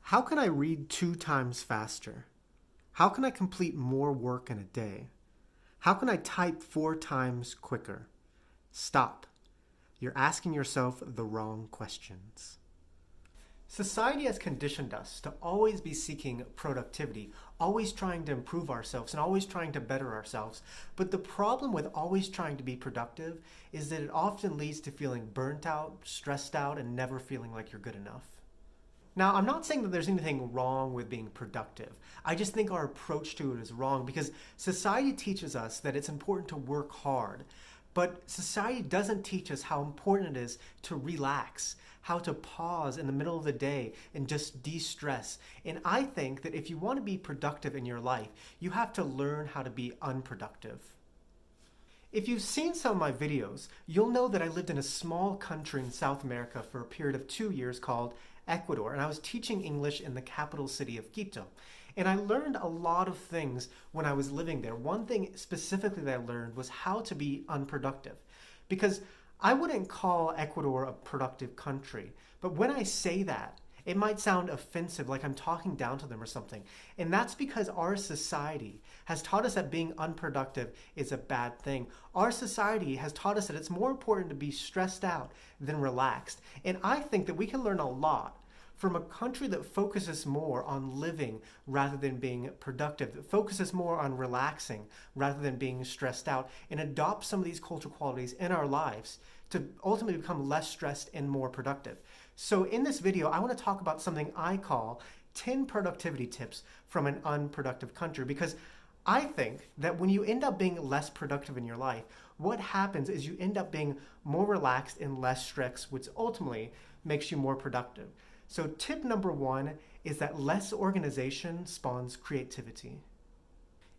How can I read 2 times faster? How can I complete more work in a day? How can I type 4 times quicker? Stop. You're asking yourself the wrong questions. Society has conditioned us to always be seeking productivity, always trying to improve ourselves and always trying to better ourselves. But the problem with always trying to be productive is that it often leads to feeling burnt out, stressed out, and never feeling like you're good enough. Now, I'm not saying that there's anything wrong with being productive. I just think our approach to it is wrong because society teaches us that it's important to work hard. But society doesn't teach us how important it is to relax, how to pause in the middle of the day and just de-stress. And I think that if you want to be productive in your life, you have to learn how to be unproductive. If you've seen some of my videos, you'll know that I lived in a small country in South America for a period of 2 years called Ecuador, and I was teaching English in the capital city of Quito. And I learned a lot of things when I was living there. One thing specifically that I learned was how to be unproductive. Because I wouldn't call Ecuador a productive country, but when I say that, it might sound offensive, like I'm talking down to them or something. And that's because our society has taught us that being unproductive is a bad thing. Our society has taught us that it's more important to be stressed out than relaxed. And I think that we can learn a lot from a country that focuses more on living rather than being productive, that focuses more on relaxing rather than being stressed out, and adopt some of these cultural qualities in our lives to ultimately become less stressed and more productive. So in this video, I want to talk about something I call 10 productivity tips from an unproductive country, because I think that when you end up being less productive in your life, what happens is you end up being more relaxed and less stressed, which ultimately makes you more productive. So tip number 1 is that less organization spawns creativity.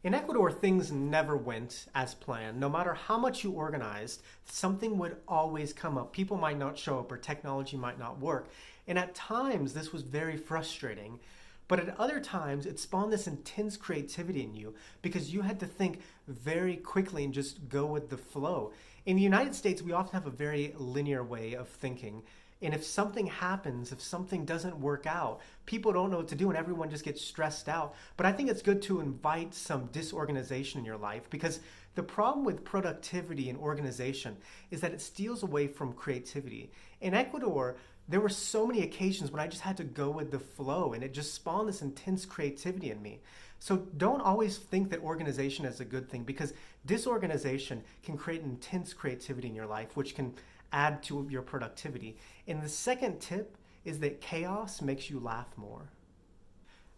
In Ecuador, things never went as planned. No matter how much you organized, something would always come up. People might not show up or technology might not work. And at times, this was very frustrating. But at other times, it spawned this intense creativity in you because you had to think very quickly and just go with the flow. In the United States, we often have a very linear way of thinking. And if something happens, if something doesn't work out, people don't know what to do and everyone just gets stressed out. But I think it's good to invite some disorganization in your life, because the problem with productivity and organization is that it steals away from creativity. In Ecuador, there were so many occasions when I just had to go with the flow, and it just spawned this intense creativity in me. So don't always think that organization is a good thing, because disorganization can create intense creativity in your life, which can add to your productivity. And the second tip is that chaos makes you laugh more.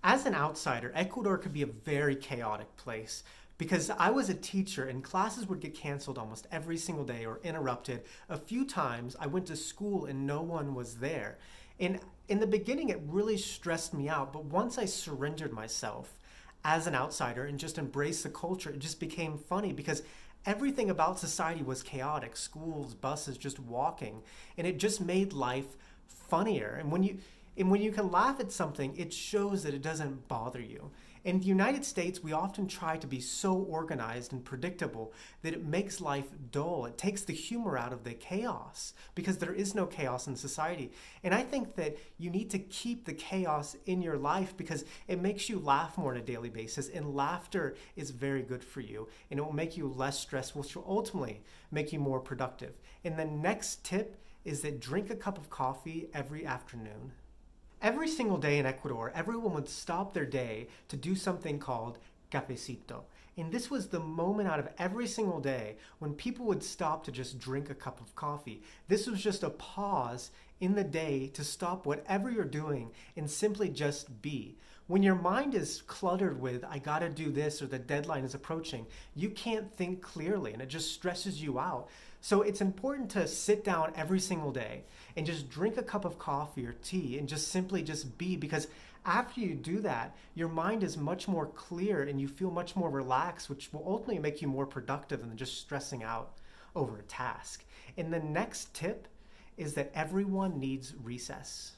As an outsider, Ecuador could be a very chaotic place, because I was a teacher and classes would get canceled almost every single day or interrupted. A few times I went to school and no one was there. And in the beginning, it really stressed me out. But once I surrendered myself as an outsider and just embraced the culture, it just became funny, because everything about society was chaotic. Schools, buses, just walking. And it just made life funnier. And when you can laugh at something, it shows that it doesn't bother you. In the United States, we often try to be so organized and predictable that it makes life dull. It takes the humor out of the chaos, because there is no chaos in society. And I think that you need to keep the chaos in your life because it makes you laugh more on a daily basis, and laughter is very good for you, and it will make you less stressed, which will ultimately make you more productive. And the next tip is that drink a cup of coffee every afternoon. Every single day in Ecuador, everyone would stop their day to do something called cafecito. And this was the moment out of every single day when people would stop to just drink a cup of coffee. This was just a pause in the day to stop whatever you're doing and simply just be. When your mind is cluttered with, I gotta do this, or the deadline is approaching, you can't think clearly and it just stresses you out. So it's important to sit down every single day and just drink a cup of coffee or tea and just simply just be, because after you do that, your mind is much more clear and you feel much more relaxed, which will ultimately make you more productive than just stressing out over a task. And the next tip is that everyone needs recess.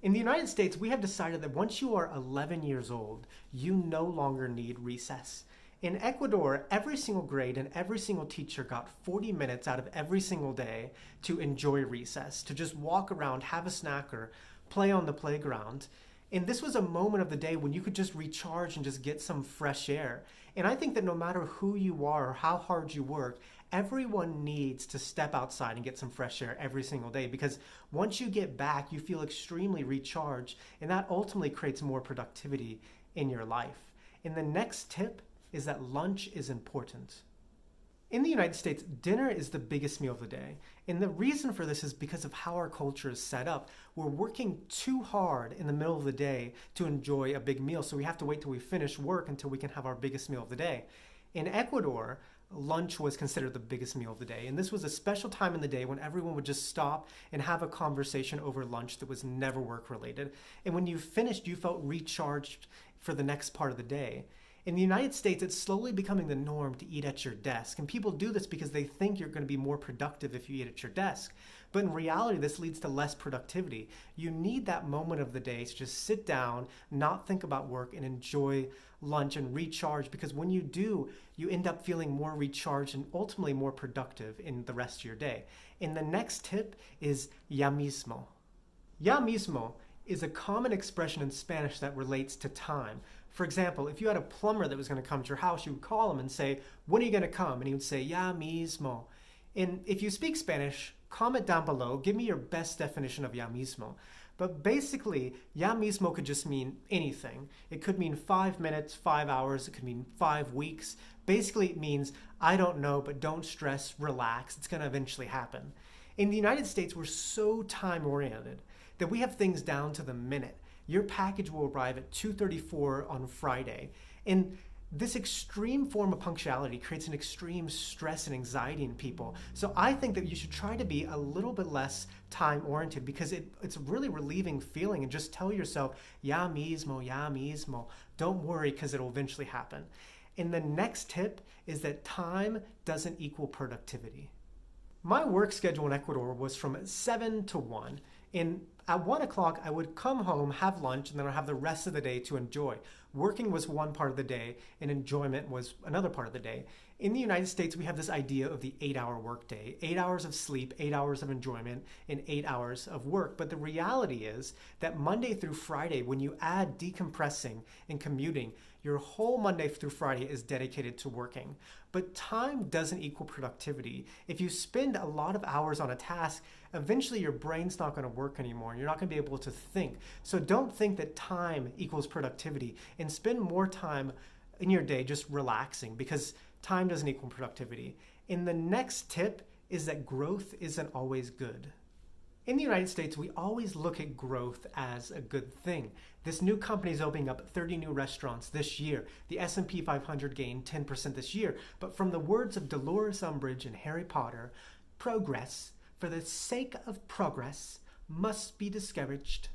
In the United States, we have decided that once you are 11 years old, you no longer need recess. In Ecuador, every single grade and every single teacher got 40 minutes out of every single day to enjoy recess, to just walk around, have a snack, or play on the playground. And this was a moment of the day when you could just recharge and just get some fresh air. And I think that no matter who you are or how hard you work, everyone needs to step outside and get some fresh air every single day, because once you get back, you feel extremely recharged, and that ultimately creates more productivity in your life. And the next tip is that lunch is important. In the United States, dinner is the biggest meal of the day. And the reason for this is because of how our culture is set up. We're working too hard in the middle of the day to enjoy a big meal, so we have to wait till we finish work until we can have our biggest meal of the day. In Ecuador, lunch was considered the biggest meal of the day. And this was a special time in the day when everyone would just stop and have a conversation over lunch that was never work related. And when you finished, you felt recharged for the next part of the day. In the United States, it's slowly becoming the norm to eat at your desk. And people do this because they think you're going to be more productive if you eat at your desk. But in reality, this leads to less productivity. You need that moment of the day to just sit down, not think about work, and enjoy lunch and recharge. Because when you do, you end up feeling more recharged and ultimately more productive in the rest of your day. And the next tip is ya mismo. Ya mismo is a common expression in Spanish that relates to time. For example, if you had a plumber that was going to come to your house, you would call him and say, "When are you going to come?" And he would say, "Ya mismo." And if you speak Spanish, comment down below, give me your best definition of ya mismo. But basically, ya mismo could just mean anything. It could mean 5 minutes, 5 hours, it could mean 5 weeks. Basically, it means, I don't know, but don't stress, relax, it's going to eventually happen. In the United States, we're so time-oriented that we have things down to the minute. Your package will arrive at 2:34 on Friday. And this extreme form of punctuality creates an extreme stress and anxiety in people. So I think that you should try to be a little bit less time-oriented, because it's a really relieving feeling, and just tell yourself, ya mismo, ya mismo. Don't worry, because it'll eventually happen. And the next tip is that time doesn't equal productivity. My work schedule in Ecuador was from 7 to 1. And at 1 o'clock, I would come home, have lunch, and then I'd have the rest of the day to enjoy. Working was one part of the day, and enjoyment was another part of the day. In the United States, we have this idea of the 8-hour workday. 8 hours of sleep, 8 hours of enjoyment, and 8 hours of work. But the reality is that Monday through Friday, when you add decompressing and commuting, your whole Monday through Friday is dedicated to working. But time doesn't equal productivity. If you spend a lot of hours on a task, eventually your brain's not going to work anymore. You're not going to be able to think. So don't think that time equals productivity, and spend more time in your day just relaxing, because time doesn't equal productivity. And the next tip is that growth isn't always good. In the United States, we always look at growth as a good thing. This new company is opening up 30 new restaurants this year. The S&P 500 gained 10% this year. But from the words of Dolores Umbridge in Harry Potter, progress, for the sake of progress, must be discouraged.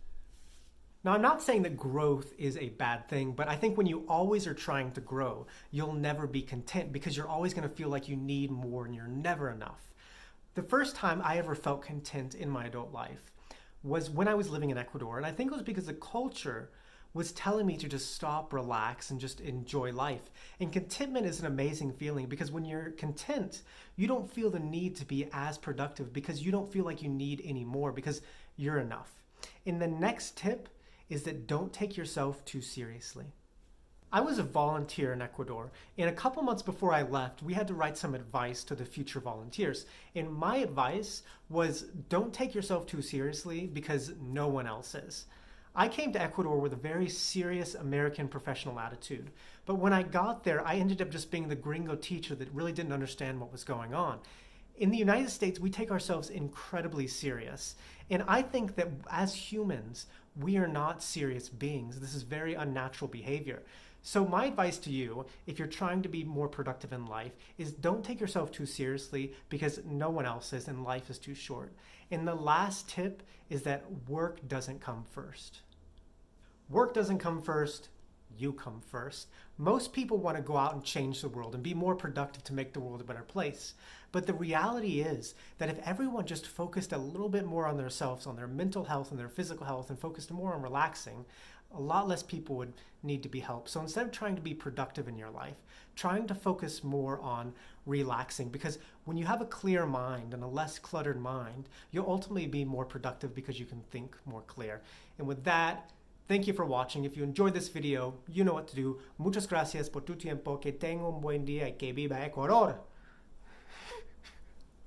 Now, I'm not saying that growth is a bad thing, but I think when you always are trying to grow, you'll never be content, because you're always going to feel like you need more and you're never enough. The first time I ever felt content in my adult life was when I was living in Ecuador. And I think it was because the culture was telling me to just stop, relax, and just enjoy life. And contentment is an amazing feeling, because when you're content, you don't feel the need to be as productive, because you don't feel like you need any more, because you're enough. And the next tip is that don't take yourself too seriously. I was a volunteer in Ecuador, and a couple months before I left, we had to write some advice to the future volunteers. And my advice was, don't take yourself too seriously, because no one else is. I came to Ecuador with a very serious American professional attitude. But when I got there, I ended up just being the gringo teacher that really didn't understand what was going on. In the United States, we take ourselves incredibly serious. And I think that as humans, we are not serious beings. This is very unnatural behavior. So my advice to you, if you're trying to be more productive in life, is don't take yourself too seriously, because no one else is, and life is too short. And the last tip is that work doesn't come first. Work doesn't come first, you come first. Most people want to go out and change the world and be more productive to make the world a better place. But the reality is that if everyone just focused a little bit more on themselves, on their mental health and their physical health, and focused more on relaxing, a lot less people would need to be helped. So instead of trying to be productive in your life, trying to focus more on relaxing, because when you have a clear mind and a less cluttered mind, you'll ultimately be more productive, because you can think more clear. And with that, Thank you for watching. If you enjoyed this video, you know what to do. Muchas gracias por tu tiempo. Que tenga un buen día y que viva Ecuador.